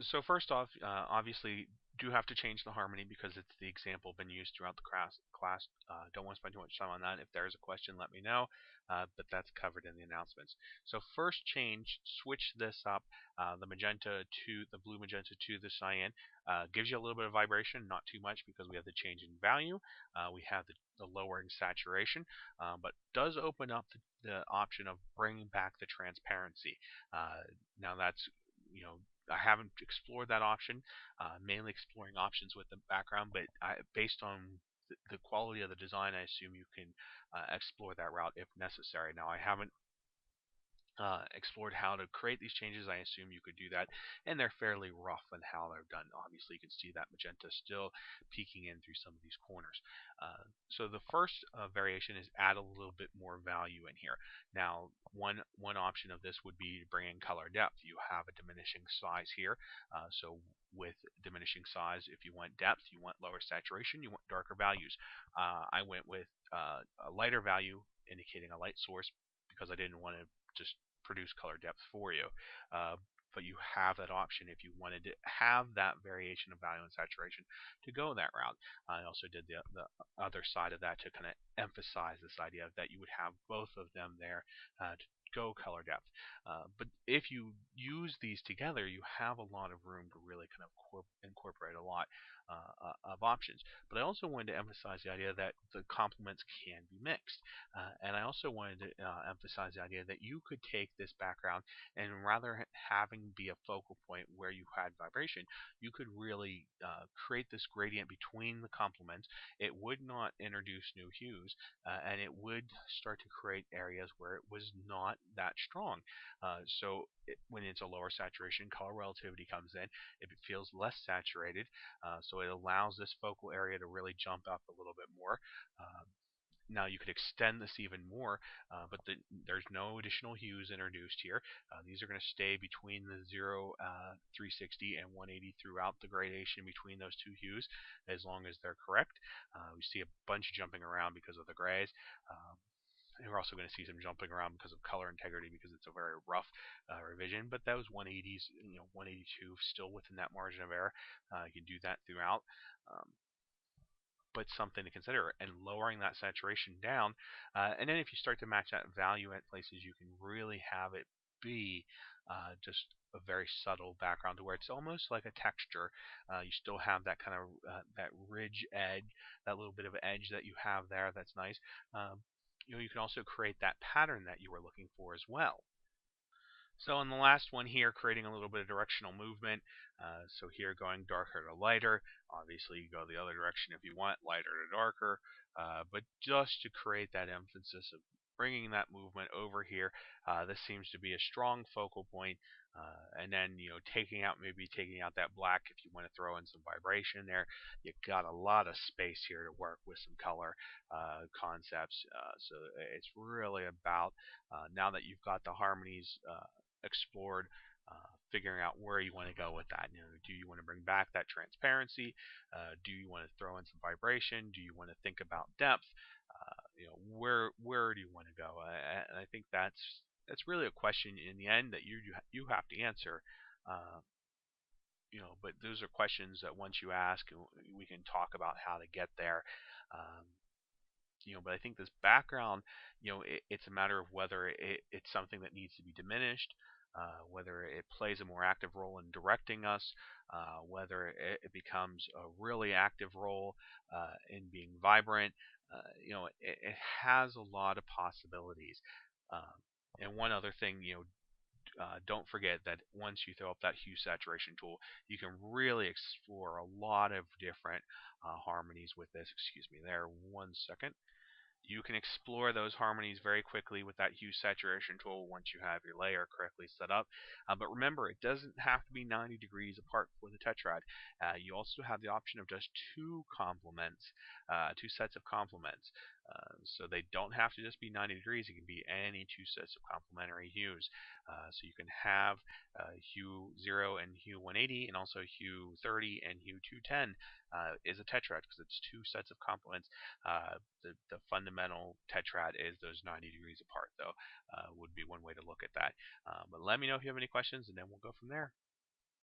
So first off, obviously, do have to change the harmony because it's the example been used throughout the class. Don't want to spend too much time on that. If there's a question, let me know. But that's covered in the announcements. So first change, switch this up. The magenta to the blue magenta to the cyan gives you a little bit of vibration, not too much because we have the change in value. We have the lowering saturation, but does open up the option of bringing back the transparency. Now that's you know I haven't explored that option, mainly exploring options with the background, but based on the quality of the design, I assume you can explore that route if necessary. Now, I haven't explored how to create these changes. I assume you could do that, and they're fairly rough in how they're done. Obviously, you can see that magenta still peeking in through some of these corners. So the first variation is add a little bit more value in here. Now, one option of this would be to bring in color depth. You have a diminishing size here, so with diminishing size, if you want depth, you want lower saturation, you want darker values. I went with a lighter value indicating a light source because I didn't want to just produce color depth for you. Uh, but you have that option if you wanted to have that variation of value and saturation to go that route. I also did the other side of that to kind of emphasize this idea that you would have both of them there to go color depth. But if you use these together, you have a lot of room to really kind of incorporate a lot of options. But I also wanted to emphasize the idea that the complements can be mixed. And I also wanted to emphasize the idea that you could take this background and rather having be a focal point where you had vibration, you could really create this gradient between the complements. It would not introduce new hues, and it would start to create areas where it was not that strong. When it's a lower saturation, color relativity comes in. It feels less saturated, so it allows this focal area to really jump up a little bit more. Now you could extend this even more, but there's no additional hues introduced here. These are going to stay between the 0, 360, and 180 throughout the gradation between those two hues, as long as they're correct. We see a bunch jumping around because of the grays. And we're also going to see some jumping around because of color integrity because it's a very rough revision. But those 180s, 182, still within that margin of error. You can do that throughout. Um, but something to consider, and lowering that saturation down. And then if you start to match that value at places, you can really have it be just a very subtle background to where it's almost like a texture. You still have that kind of that ridge edge, that little bit of edge that you have there. That's nice. You can also create that pattern that you were looking for as well. So in the last one here, creating a little bit of directional movement. So here going darker to lighter. Obviously, you go the other direction if you want, lighter to darker. But just to create that emphasis of bringing that movement over here, this seems to be a strong focal point. And then maybe taking out that black if you want to throw in some vibration there. You've got a lot of space here to work with some color concepts. So it's really about now that you've got the harmonies explored, figuring out where you want to go with that. Do you want to bring back that transparency? Do you want to throw in some vibration? Do you want to think about depth? Where do you want to go? And I think that's really a question in the end that you have to answer. Uh, but those are questions that once you ask, we can talk about how to get there. Um, but I think this background, it's a matter of whether it's something that needs to be diminished, whether it plays a more active role in directing us, whether it becomes a really active role in being vibrant. It has a lot of possibilities. Um, and one other thing, don't forget that once you throw up that hue saturation tool, you can really explore a lot of different harmonies with this. Excuse me there, 1 second. You can explore those harmonies very quickly with that hue saturation tool once you have your layer correctly set up. But remember, it doesn't have to be 90 degrees apart for the tetrad. You also have the option of just two complements, two sets of complements. So they don't have to just be 90 degrees. It can be any two sets of complementary hues. So you can have hue 0 and hue 180, and also hue 30 and hue 210 is a tetrad because it's two sets of complements. The fundamental tetrad is those 90 degrees apart, though, would be one way to look at that. But let me know if you have any questions, and then we'll go from there.